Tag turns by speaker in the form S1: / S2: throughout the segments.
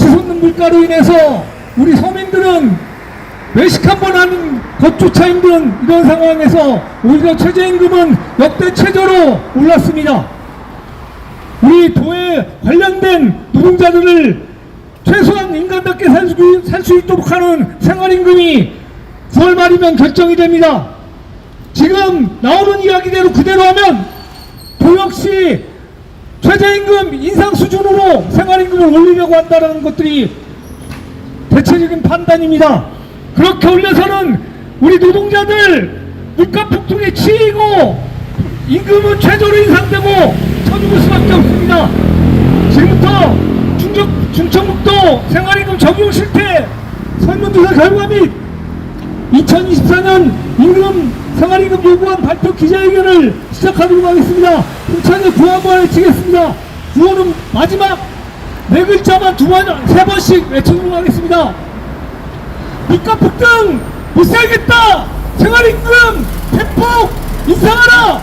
S1: 치솟는 물가로 인해서 우리 서민들은 외식 한번 하는 것조차 힘든 이런 상황에서 오히려 최저임금은 역대 최저로 올랐습니다. 우리 도에 관련된 노동자들을 최소한 인간답게 살 수 있도록 하는 생활임금이 9월 말이면 결정이 됩니다. 지금 나오는 이야기대로 그대로 하면 도 역시 최저임금 인상 수준으로 생활임금을 올리려고 한다는 것들이 대체적인 판단입니다. 그렇게 올려서는 우리 노동자들 물가 폭등에 치이고 임금은 최저로 인상되고 쳐죽을 수밖에 없습니다. 지금부터 충청북도 생활임금 적용 실태 설문조사 결과 및 2024년 임금 생활임금 요구안 발표 기자회견을 시작하도록 하겠습니다. 힘차게 구호한번 외치겠습니다. 구호는 마지막 네 글자만 세 번씩 외치도록 하겠습니다. 물가 폭등 못 살겠다. 생활임금 대폭 인상하라.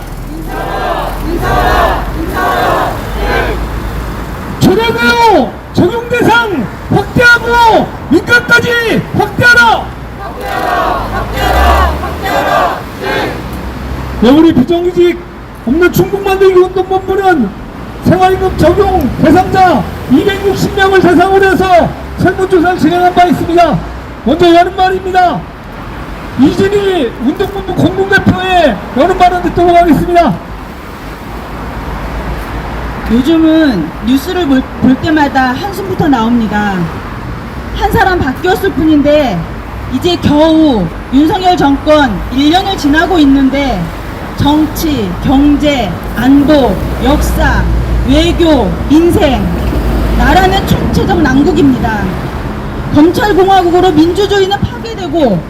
S1: 인상하라. 초과고요 적용 대상 확대하고 민간까지 확대하라. 네, 우리 비정규직 없는 충북만들기 운동본부는 생활임금 적용 대상자 260명을 대상으로 해서 설문조사를 진행한 바 있습니다. 먼저 여는 말입니다. 이진희 운동본부 공동대표의 여는 말을 듣도록 하겠습니다.
S2: 요즘은 뉴스를 볼 때마다 한숨부터 나옵니다. 한 사람 바뀌었을 뿐인데 이제 겨우 윤석열 정권 1년을 지나고 있는데 정치, 경제, 안보, 역사, 외교, 인생, 나라는 총체적 난국입니다. 검찰공화국으로 민주주의는 파괴되고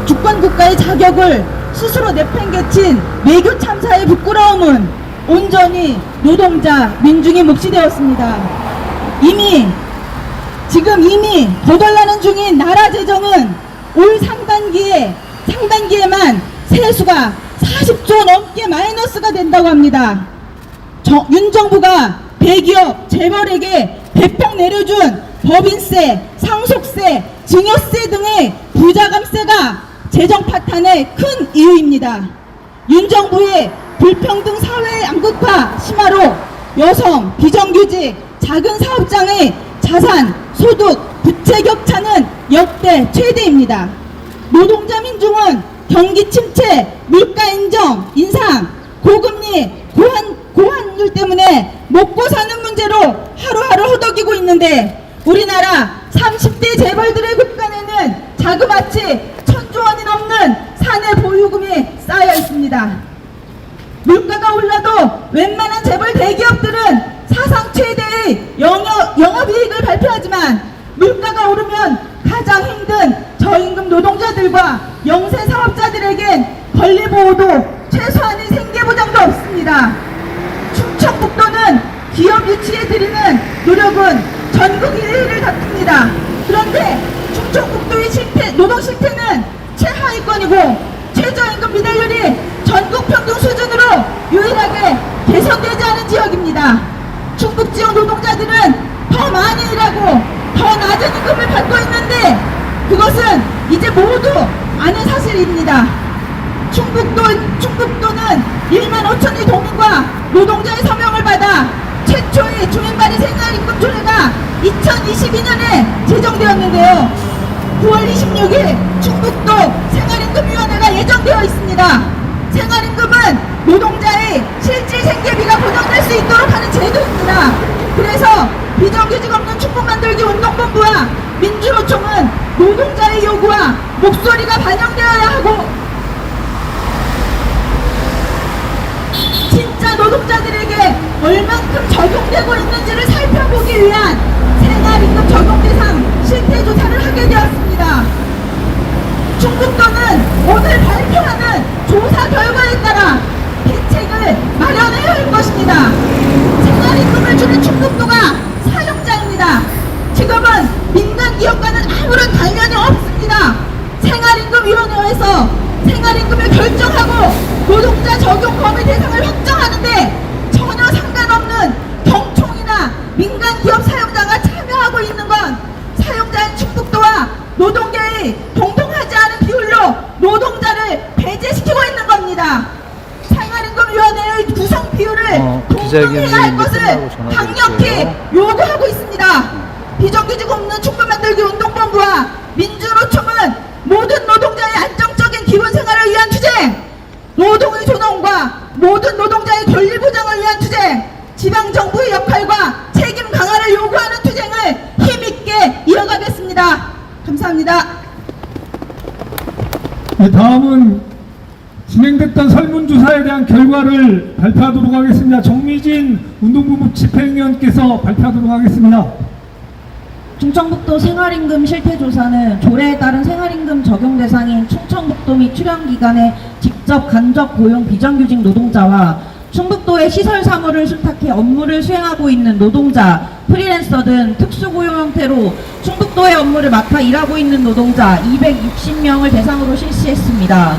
S2: 주권국가의 자격을 스스로 내팽개친 외교 참사의 부끄러움은 온전히 노동자, 민중의 몫이 되었습니다. 지금 이미 거덜나는 중인 나라 재정은 올 상반기에만 세수가 40조 넘게 마이너스가 된다고 합니다. 윤 정부가 대기업, 재벌에게 대폭 내려준 법인세, 상속세, 증여세 등의 부자감세가 재정 파탄의 큰 이유입니다. 윤 정부의 불평등 사회 양극화 심화로 여성, 비정규직, 작은 사업장의 자산, 소득, 부채 격차는 역대 최대입니다. 노동자 민중은 경기 침체, 물가 인상, 고금리, 고환율 때문에 먹고 사는 문제로 하루하루 허덕이고 있는데 우리나라 30대 재벌들의 곳간에는 자그마치 1,000조 원이 넘는 사내 보유금이 쌓여 있습니다. 물가가 올라도 웬만한 재벌 대기업들은 사상 최대의 영업이익을 발표하지만 물가가 오르면 가장 힘든 저임금 노동자들과 영세 사업자들에겐 권리보호도 최소한의 생계보장도 없습니다. 충청북도는 기업 유치에 들이는 노력은 전국 1위를 다툽니다. 그런데 충청북도의 노동 실태는 최하위권이고 최저임금 미달률이 전국 평균 수준으로 유일하게 개선되지 않은 지역입니다. 충북 지역 노동자들은 더 많이 일하고 더 낮은 임금을 받고 있는데 그것은 이제 모두 아는 사실입니다. 충북도는 1만 5천의 도민과 노동자의 서명을 받아 최초의 주민발의 생활임금 조례가 2022년에 제정되었는데요. 9월 26일 충북도 생활임금위원회가 예정되어 있습니다. 생활임금은 노동자의 실질 생계비가 보장될 수 있도록 하는 제도입니다. 그래서 비정규직 없는 충북만들기 운동본부와 민주노총은 노동자의 요구와 목소리가 반영되어야 하고 진짜 노동자들에게 얼만큼 적용되고 있는지를 살펴보기 위한 생활임금 적용 대상 실태조사를 하게 되었습니다. 충북도는 오늘 발표하는 조사 결과에 따라 대책을 마련해야 할 것입니다. 생활임금을 주는 충북도가 사용자입니다. 지금은 민간 기업과는 아무런 관련이 없습니다. 생활임금위원회에서 생활임금을 결정하고 노동자 적용 범위 대상을 확정하는데 전혀 상관없는 경총이나 민간 기업 사용자가 참여하고 공정해야 할 것을
S3: 끝나고 전화
S2: 강력히
S3: 드릴게요.
S2: 요구하고 있습니다. 비정규직 없는 충분 만들기 운동본부와 민주노총은 모든 노동자의 안정적인 기본 생활을 위한 투쟁, 노동의 존엄과 모든 노동자의 권리 보장을 위한 투쟁, 지방정부의 역할과 책임 강화를 요구하는 투쟁을 힘있게 이어가겠습니다. 감사합니다.
S1: 네, 다음은 진행됐던 설문조사에 대한 결과를 발표하도록 하겠습니다. 정미진 운동본부 집행위원께서 발표하도록 하겠습니다.
S4: 충청북도 생활임금 실태조사는 조례에 따른 생활임금 적용 대상인 충청북도 및 출연기관의 직접 간접 고용 비정규직 노동자와 충북도의 시설 사무를 수탁해 업무를 수행하고 있는 노동자, 프리랜서 등 특수고용 형태로 충북도의 업무를 맡아 일하고 있는 노동자 260명을 대상으로 실시했습니다.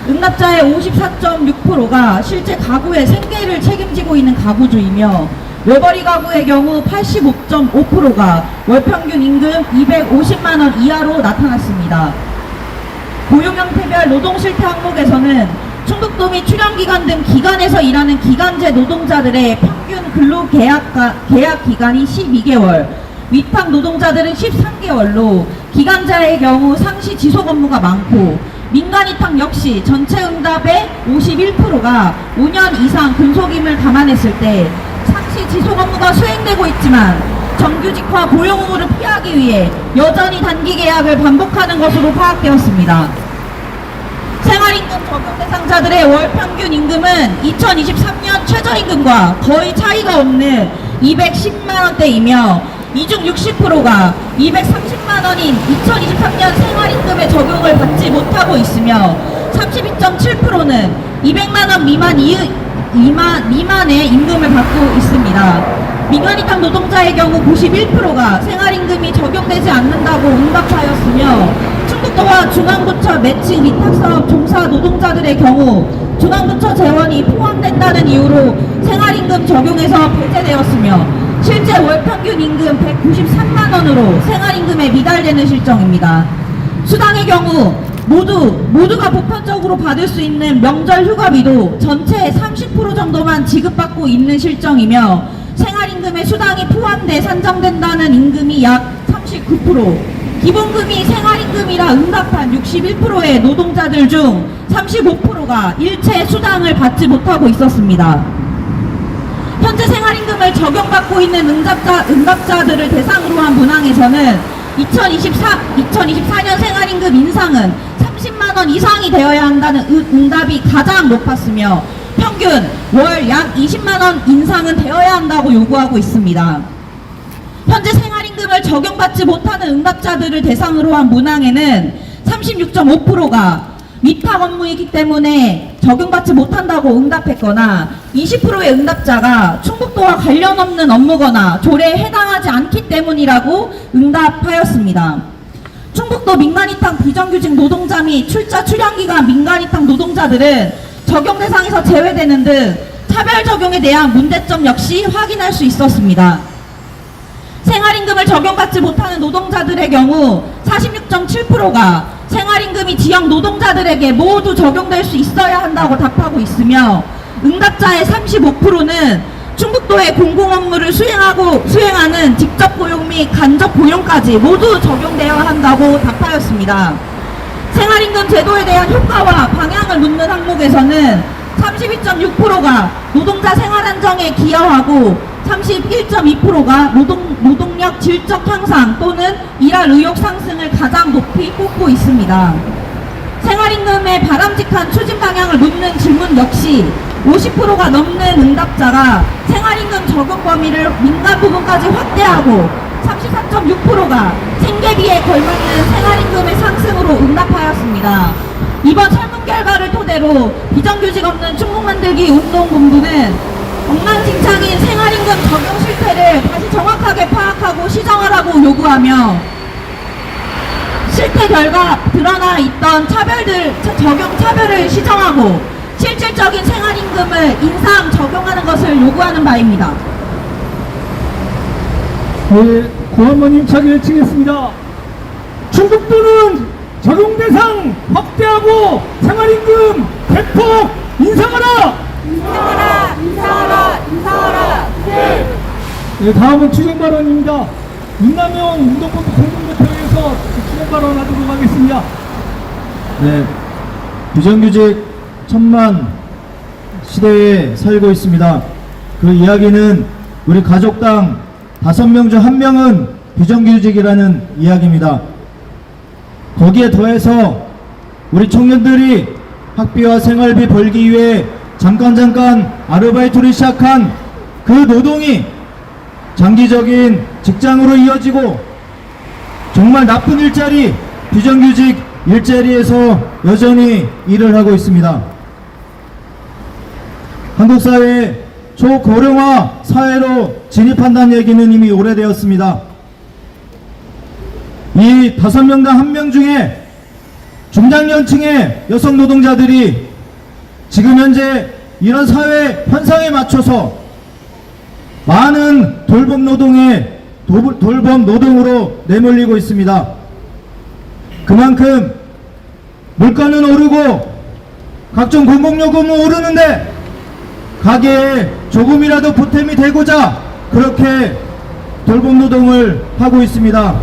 S4: 응답자의 54.6%가 실제 가구의 생계를 책임지고 있는 가구주이며 외벌이 가구의 경우 85.5%가 월평균 임금 250만원 이하로 나타났습니다. 고용 형태별 노동 실태 항목에서는 충북도 및 출연기관 등 기관에서 일하는 기간제 노동자들의 평균 근로계약 기간이 12개월, 위탁 노동자들은 13개월로 기간제의 경우 상시 지속 업무가 많고 민간 위탁 역시 전체 응답의 51%가 5년 이상 근속임을 감안했을 때 상시 지속 업무가 수행되고 있지만 정규직화 고용 의무를 피하기 위해 여전히 단기 계약을 반복하는 것으로 파악되었습니다. 생활임금 적용 대상자들의 월 평균 임금은 2023년 최저임금과 거의 차이가 없는 210만원대이며 이중 60%가 230만원인 2023년 생활임금의 적용을 받지 못하고 있으며 32.7%는 200만원 미만의 임금을 받고 있습니다. 민간위탁 노동자의 경우 91%가 생활임금이 적용되지 않는다고 응답하였으며 충북도와 중앙부처 매칭 위탁사업 종사 노동자들의 경우 중앙부처 재원이 포함된다는 이유로 생활임금 적용에서 배제되었으며 실제 월평균 임금 193만원으로 생활임금에 미달되는 실정입니다. 수당의 경우 모두가 보편적으로 받을 수 있는 명절 휴가비도 전체의 30% 정도만 지급받고 있는 실정이며 생활임금에 수당이 포함돼 산정된다는 임금이 약 39%, 기본금이 생활임금이라 응답한 61%의 노동자들 중 35%가 일체 수당을 받지 못하고 있었습니다. 현재 생활임금을 적용받고 있는 응답자들을 대상으로 한 문항에서는 2024년 생활임금 인상은 30만원 이상이 되어야 한다는 응답이 가장 높았으며 평균 월 약 20만원 인상은 되어야 한다고 요구하고 있습니다. 현재 생활임금을 적용받지 못하는 응답자들을 대상으로 한 문항에는 36.5%가 위탁 업무이기 때문에 적용받지 못한다고 응답했거나 20%의 응답자가 충북도와 관련 없는 업무거나 조례에 해당하지 않기 때문이라고 응답하였습니다. 충북도 민간위탁 비정규직 노동자 및 출연기간 민간위탁 노동자들은 적용 대상에서 제외되는 등 차별 적용에 대한 문제점 역시 확인할 수 있었습니다. 생활임금을 적용받지 못하는 노동자들의 경우 46.7%가 생활임금이 지역 노동자들에게 모두 적용될 수 있어야 한다고 답하고 있으며 응답자의 35%는 충북도의 공공업무를 수행하는 직접 고용 및 간접 고용까지 모두 적용되어야 한다고 답하였습니다. 생활임금 제도에 대한 효과와 방향을 묻는 항목에서는 32.6%가 노동자 생활 안정에 기여하고 31.2%가 노동력 질적 향상 또는 일할 의욕 상승을 가장 높이 꼽고 있습니다. 생활임금의 바람직한 추진 방향을 묻는 질문 역시 50%가 넘는 응답자가 생활임금 적용 범위를 민간 부분까지 확대하고 34.6%가 생계비에 걸맞는 생활임금의 상승으로 응답하였습니다. 이번 설문 결과를 토대로 비정규직 없는 충북만들기 운동본부는 엉망진창인 생활임금 적용 실태를 다시 정확하게 파악하고 시정하라고 요구하며 실태 결과 드러나 있던 적용 차별을 시정하고 실질적인 생활임금을 인상 적용하는 것을 요구하는 바입니다.
S1: 네, 고한번 힘차게 외치겠습니다. 충북도는 적용 대상 확대하고 생활임금 대폭 인상하라!
S3: 인상하라! 인상하라! 인상하라!
S1: 네, 다음은 추정 발언입니다. 윤남영 운동본부 공동대표에서 추정 발언하도록 하겠습니다.
S5: 네, 비정규직 천만 시대에 살고 있습니다. 그 이야기는 우리 가족당 5명 중 1명은 비정규직이라는 이야기입니다. 거기에 더해서 우리 청년들이 학비와 생활비 벌기 위해 잠깐 아르바이트를 시작한 그 노동이 장기적인 직장으로 이어지고 정말 나쁜 일자리, 비정규직 일자리에서 여전히 일을 하고 있습니다. 한국 사회의 초고령화 사회로 진입한다는 얘기는 이미 오래되었습니다. 이 5명당 1명 중에 중장년층의 여성 노동자들이 지금 현재 이런 사회 현상에 맞춰서 많은 돌봄 노동으로 내몰리고 있습니다. 그만큼 물가는 오르고 각종 공공요금은 오르는데 가게에 조금이라도 보탬이 되고자 그렇게 돌봄 노동을 하고 있습니다.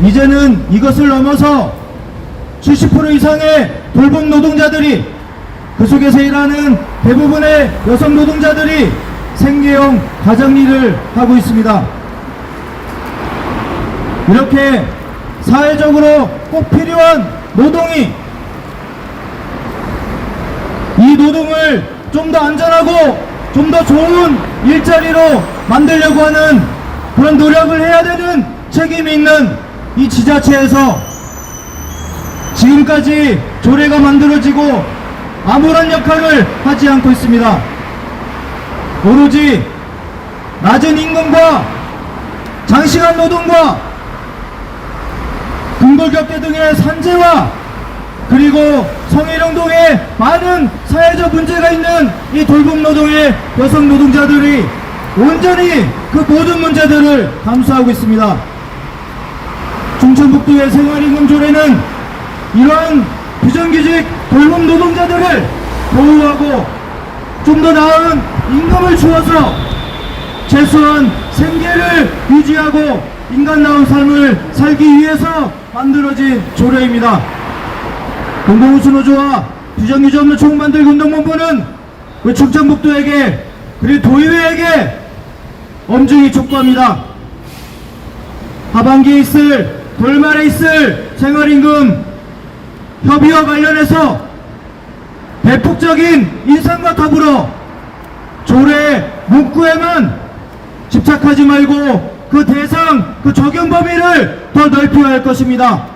S5: 이제는 이것을 넘어서 70% 이상의 돌봄 노동자들이, 그 속에서 일하는 대부분의 여성 노동자들이 생계형 가장일을 하고 있습니다. 이렇게 사회적으로 꼭 필요한 노동이, 이 노동을 좀 더 안전하고 좀 더 좋은 일자리로 만들려고 하는 그런 노력을 해야 되는 책임이 있는 이 지자체에서 지금까지 조례가 만들어지고 아무런 역할을 하지 않고 있습니다. 오로지 낮은 임금과 장시간 노동과 근골격계 등의 산재와 그리고 성희롱 등의 많은 사회적 문제가 있는 이 돌봄 노동의 여성 노동자들이 온전히 그 모든 문제들을 감수하고 있습니다. 충청북도의 생활임금 조례는 이러한 비정규직 돌봄 노동자들을 보호하고 좀 더 나은 임금을 주어서 최소한 생계를 유지하고 인간다운 삶을 살기 위해서 만들어진 조례입니다. 공공운수노조와 비정규직 없는 총만들기 운동본부는 우리 충청북도에게 그리고 도의회에게 엄중히 촉구합니다. 하반기에 있을 돌말에 있을 생활임금 협의와 관련해서 대폭적인 인상과 더불어 조례 문구에만 집착하지 말고 그 대상, 그 적용 범위를 더 넓혀야 할 것입니다.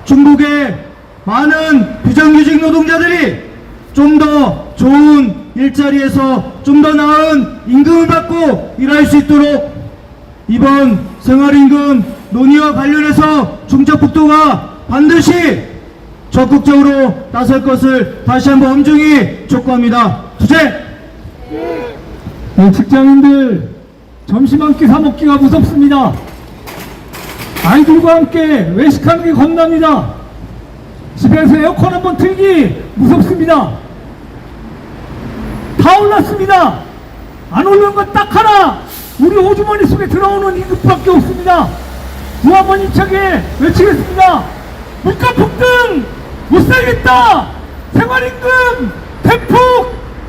S5: 중국의 많은 비정규직 노동자들이 좀 더 좋은 일자리에서 좀 더 나은 임금을 받고 일할 수 있도록 이번 생활임금 논의와 관련해서 충청북도가 반드시 적극적으로 나설 것을 다시 한번 엄중히 촉구합니다. 둘째,
S1: 네, 직장인들 점심 한 끼 사 먹기가 무섭습니다. 아이들과 함께 외식하는 게 겁납니다. 집에서 에어컨 한번 틀기 무섭습니다. 다 올랐습니다. 안 오르는 건 딱 하나, 우리 호주머니 속에 들어오는 임금밖에 없습니다. 두 한번 힘차게 외치겠습니다. 물가 폭등 못 살겠다. 생활임금 대폭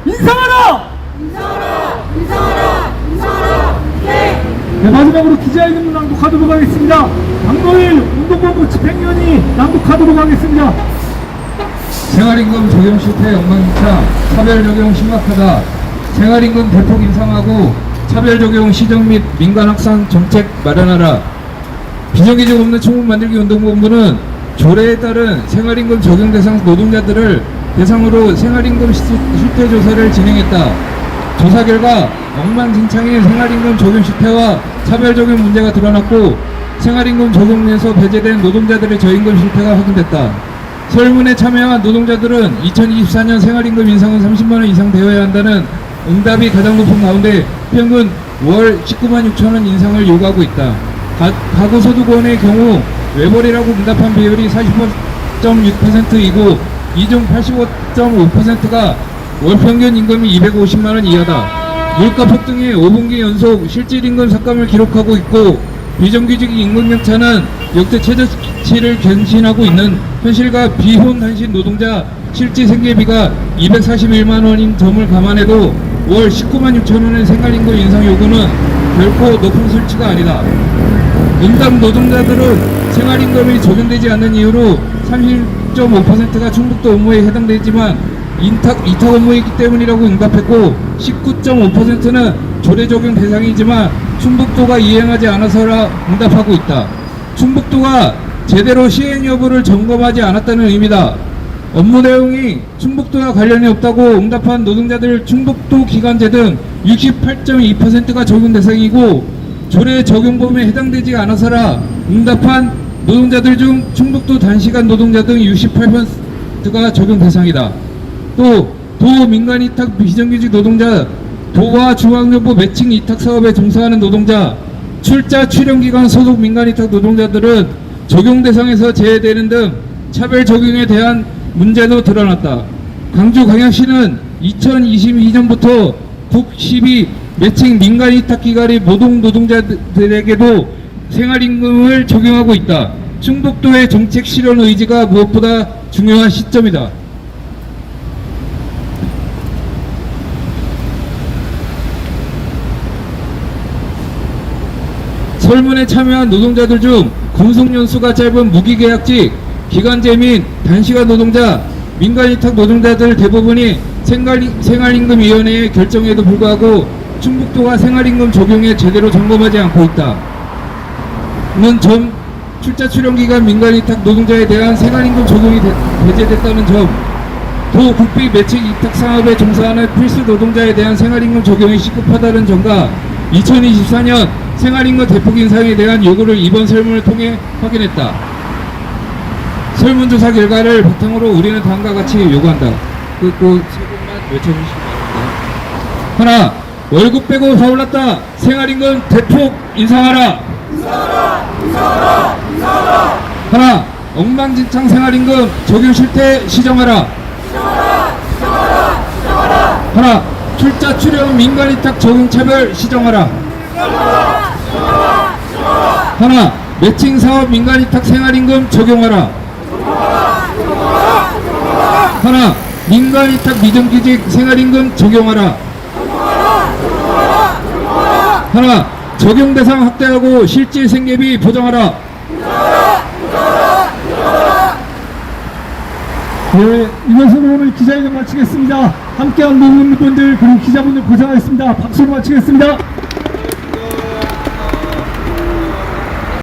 S1: 인상하라.
S3: 인상하라! 인상하라! 인상하라! 네!
S1: 네, 마지막으로 기자회견 낭독하도록 하겠습니다. 박노일 운동본부 집행위원이 낭독하도록 하겠습니다.
S6: 생활임금 적용 실태 엉망진창, 차별 적용 심각하다. 생활임금 대폭 인상하고 차별 적용 시정 및 민간 확산 정책 마련하라. 비정규직 없는 총무 만들기 운동본부는 조례에 따른 생활임금 적용 대상 노동자들을 대상으로 생활임금 실태 조사를 진행했다. 조사 결과 엉망진창인 생활임금 적용 실태와 차별 적용 문제가 드러났고 생활임금 적용에서 배제된 노동자들의 저임금 실태가 확인됐다. 설문에 참여한 노동자들은 2024년 생활임금 인상은 30만원 이상 되어야 한다는 응답이 가장 높은 가운데 평균 월 19만 6천원 인상을 요구하고 있다. 가구 소득원의 경우 외벌이라고 응답한 비율이 45.6%이고 이중 85.5%가 월 평균 임금이 250만 원 이하다. 물가 폭등에 5분기 연속 실질 임금 삭감을 기록하고 있고 비정규직 임금 격차는 역대 최저치를 견신하고 있는 현실과 비혼 단신 노동자 실질 생계비가 241만 원인 점을 감안해도 월 19만 6천 원의 생활임금 인상 요구는 결코 높은 수치가 아니다. 응답 노동자들은 생활임금이 적용되지 않는 이유로 30.5%가 충북도 업무에 해당되지만 이탁 업무이기 때문이라고 응답했고 19.5%는 조례 적용 대상이지만 충북도가 이행하지 않아서라 응답하고 있다. 충북도가 제대로 시행 여부를 점검하지 않았다는 의미다. 업무 내용이 충북도와 관련이 없다고 응답한 노동자들 충북도 기간제 등 68.2%가 적용 대상이고 조례 적용 범위에 해당되지 않아서라 응답한 노동자들 중 충북도 단시간 노동자 등 68%가 적용 대상이다. 또 도 민간 위탁 비정규직 노동자, 도와 중앙정부 매칭 위탁 사업에 종사하는 노동자, 출자 출연기관 소속 민간 위탁 노동자들은 적용 대상에서 제외되는 등 차별 적용에 대한 문제도 드러났다. 광주광역시는 2022년부터 북12 매칭 민간 위탁 기관의 모동 노동자들에게도 생활임금을 적용하고 있다. 충북도의 정책 실현 의지가 무엇보다 중요한 시점이다. 설문에 참여한 노동자들 중 근속연수가 짧은 무기계약직, 기간제 및 단시간 노동자, 민간위탁 노동자들 대부분이 생활임금위원회의 결정에도 불구하고 충북도가 생활임금 적용에 제대로 점검하지 않고 있다. 는 점, 출자 출연기간 민간위탁 노동자에 대한 생활임금 적용이 배제됐다는 점, 도 국비 매칭 위탁 사업에 종사하는 필수 노동자에 대한 생활임금 적용이 시급하다는 점과 2024년 생활임금 대폭 인상에 대한 요구를 이번 설문을 통해 확인했다. 설문조사 결과를 바탕으로 우리는 다음과 같이 요구한다. 그 세 번만 외쳐주시기 바랍니다. 하나, 월급 빼고 다 올랐다. 생활임금 대폭 인상하라. 하나, 엉망진창 생활임금 적용 실태 시정하라. 하나, 출자 출연 민간위탁 적용차별 시정하라. 하나, 매칭 사업 민간위탁 생활임금 적용하라. 하나, 민간위탁 비정규직 생활임금 적용하라. 하나, 적용 대상 확대하고 실질 생계비 보장하라.
S1: 네, 이것으로 오늘 기자회견 마치겠습니다. 함께한 노동분들 그리고 기자분들 고생하셨습니다. 박수로 마치겠습니다.